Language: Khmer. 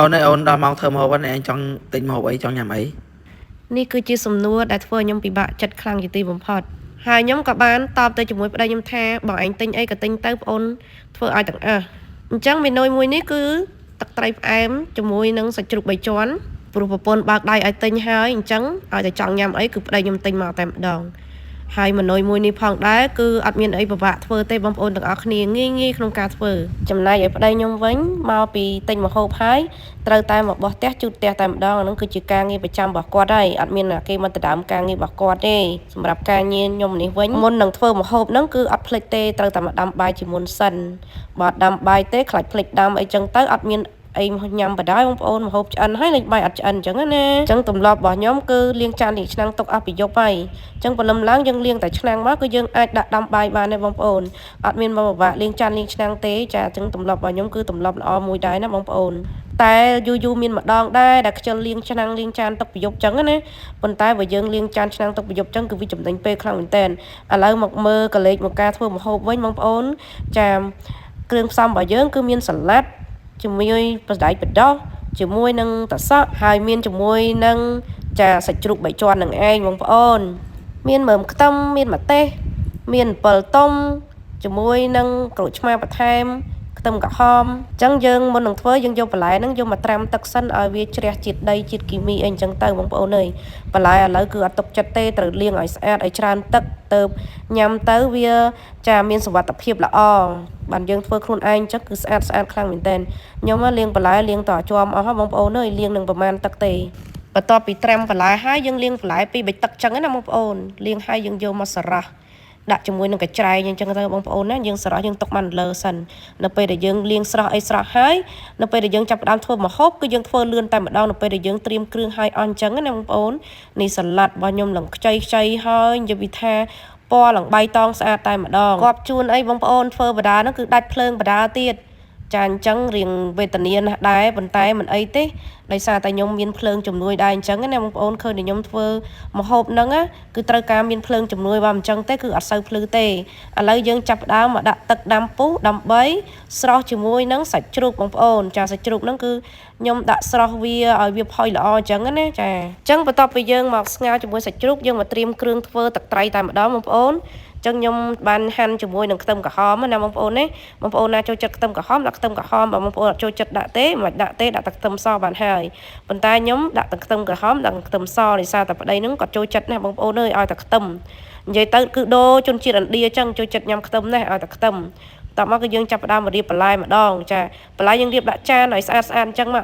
นnày ôn đo mong thơm hộp này anh trong tình hộp ấy trong nhà ấy นี่คือจีสมนัวได้ធ្វើខ្ញុំពិបាកចិត្តខ្លាំងជាទីបំផុតហើយខ្ញុំក៏បានតបទៅជាមួយប្តីខ្ញុំថាបងឯងទិញអីក៏ទិញទៅបងអូនធ្វើឲ្យទាំងអស់អញ្ចឹងមេនុយមួយនេះគឺទឹកត្រីផ្អែមជាមួយនឹងសាច់ជ្រូក3ជាន់ព្រោះប្រពន្ធបើកដៃឲ្យទិញហើយអញ្ចឹងឲ្យតែចង់ញ៉ាំអីគឺប្តីខ្ញុំទិញមកតែម្ដងហើយមេនុយមួយនេះផងដែរគឺអត់មានអីពិបាកធ្វើទេបងប្អូនទាំងអស់គ្នាងាយក្នុងការធ្វើចំណែកឲ្យប្តីខ្ញុំវិញមកពីទិញម្ហូបហើយត្រូវតែមកបោះផ្ទះជូតផ្ទះតែម្ដងហ្នឹងគឺជាការងារប្រចាំរបស់គាត់ហើយអត់មានគេមកដណ្ដើមការងាររបស់គាត់ទេសម្រាប់ការងារខ្ញុំនេះវិញមុននឹងធ្វើម្ហូបហ្នឹងគឺអត់ភ្លេចទេត្រូវតែមកដាំបាយជាមុនសិនបើដាំបាយទេខ្លាចភ្លេចដាំអីចឹងទៅអត់មានអីញ៉ាំបដ ாய் បងប្អូនម្ហូបឆ្អិនហើយលេងបាយអត់ឆ្អិនអញ្ចឹងណាអញ្ចឹងទម្លាប់របស់ខ្ញុំគឺលាងចានលាងឆ្នាំងទុកអស់ពីយប់ហើយអញ្ចឹងព្រលឹមឡើងយើងលាងតែឆ្នាំងមកគឺយើងអាចដាក់ដាំបាយបានដែរបងប្អូនអត់មានមកពិបាកលាងចានលាងឆ្នាំងទេចាអញ្ចឹងទម្លាប់របស់ខ្ញុំគឺទម្លាប់ល្អមួយដែរណាបងប្អូនតែយូរមានម្ដងដែរដែលខ្ជិលលាងឆ្នាំងលាងចានទុកពីយប់អញ្ចឹងណាប៉ុន្តែបើយើងលាងចានឆ្នាំងទុកពីយប់អញ្ចឹងគឺវាចំណេញពេលខ្លាំងមែនតើឥឡូវមកមើលកលេចមកការធ្វើម្ហូបវិញបងប្អូនចាគ្រឿងផ្សំរបស់យើងគឺមានសាឡាត់ជាមួយប្រដាយបដោះជាមួយនឹងតសក់ហើយមានជាមួយនឹងចាសាច់ជ្រូក3ជាន់នឹងឯងបងប្អូនមានមើមខ្ទឹមមានម្ទេសមានអំពិលទុំជាមួយនឹងក្រូចឆ្មាបន្ថែមខ្ទឹមក្រហមអញ្ចឹងយើងមុននឹងធ្វើយើងយកបន្លែហ្នឹងយកមកត្រាំទឹកសិនឲ្យវាជ្រះជាតិដីជាតិគីមីអីអញ្ចឹងទៅបងប្អូនអើយបន្លែឥឡូវគឺអត់ទុកចិត្តទេត្រូវលាងឲ្យស្អាតឲ្យច្រើនទឹកទៅញ៉ាំទៅវាចាមានសុវត្ថិភាពល្អបានយើងធ្វើខ្លួនឯងអញ្ចឹងគឺស្អាតខ្លាំងមែនតើខ្ញុំលាងបន្លែលាងតជាប់អស់បងប្អូនអើយលាងនឹងប្រមាណទឹកទេបន្ទាប់ពីត្រាំបន្លែហើយយើងលាងបន្លែពី3ទឹកអញ្ចឹងណាបងប្អូនលាងហើយយើងយកមកស្រោះដាក់ជាមួយនឹងកញ្ច្រែងអញ្ចឹងទៅបងប្អូនណាយើងស្រោះយើងទុកបានលើសិននៅពេលដែលយើងលាងស្រោះអីស្រោះហើយនៅពេលដែលយើងចាប់ផ្ដើមធ្វើម្ហូបគឺយើងធ្វើលឿនតែម្ដងនៅពេលដែលយើងត្រៀមគ្រឿងហើយអស់អញ្ចឹងណាបងប្អូននេះសាឡាត់របស់ខ្ញុំឡើងខ្ចីហើយនិយាយពីថាពណ៌ឡើងបៃតងស្អាតតែម្ដងគប់ជួនអីបងប្អូនធ្វើបដាហ្នឹងគឺដាច់ភ្លើងបដាទៀតចាអញ្ចឹងរៀងវេទនាណាស់ដែរប៉ុន្តែមិនអីទេដោយសារតែខ្ញុំមានភ្លើងជំនួយដែរអញ្ចឹងណាបងប្អូនឃើញតែខ្ញុំធ្វើម្ហូបហ្នឹងគឺត្រូវការមានភ្លើងជំនួយបើមិនអញ្ចឹងទេគឺអត់សូវភ្លឺទេឥឡូវយើងចាប់ផ្ដើមមកដាក់ទឹកដាំពុះដើម្បីស្រោះជាមួយនឹងសាច់ជ្រូកបងប្អូនចាសាច់ជ្រូកហ្នឹងគឺខ្ញុំដាក់ស្រោះវាឲ្យវាផុយល្អអញ្ចឹងណាចាអញ្ចឹងបន្ទាប់ពីយើងមកស្ងោរជាមួយសាច់ជ្រូកយើងមកត្រៀមគ្រឿងធ្វើទឹកត្រីតែម្ដងបងប្អូនចឹងខ្ញុំបានហាន់ជាមួយនឹងខ្ទឹមក្រហមណាបងប្អូនណាបងប្អូនណាចូលចិត្តខ្ទឹមក្រហមដាក់ខ្ទឹមក្រហមបើបងប្អូនអត់ចូលចិត្តដាក់ទេមិនដាក់ទេដាក់តែខ្ទឹមសបានហើយប៉ុន្តែខ្ញុំដាក់តែខ្ទឹមក្រហមដាក់ខ្ទឹមសដោយសារតែប្តីហ្នឹងគាត់ចូលចិត្តណាបងប្អូនអើយឲ្យតែខ្ទឹមនិយាយទៅគឺដូរជនជាតិឥណ្ឌាចឹងចូលចិត្តញ៉ាំខ្ទឹមណាឲ្យតែខ្ទឹមតោះមកគឺយើងចាប់ផ្ដើមរៀបបន្លែម្ដងចាបន្លែយើងរៀបដាក់ចានឲ្យស្អាតអញ្ចឹងមក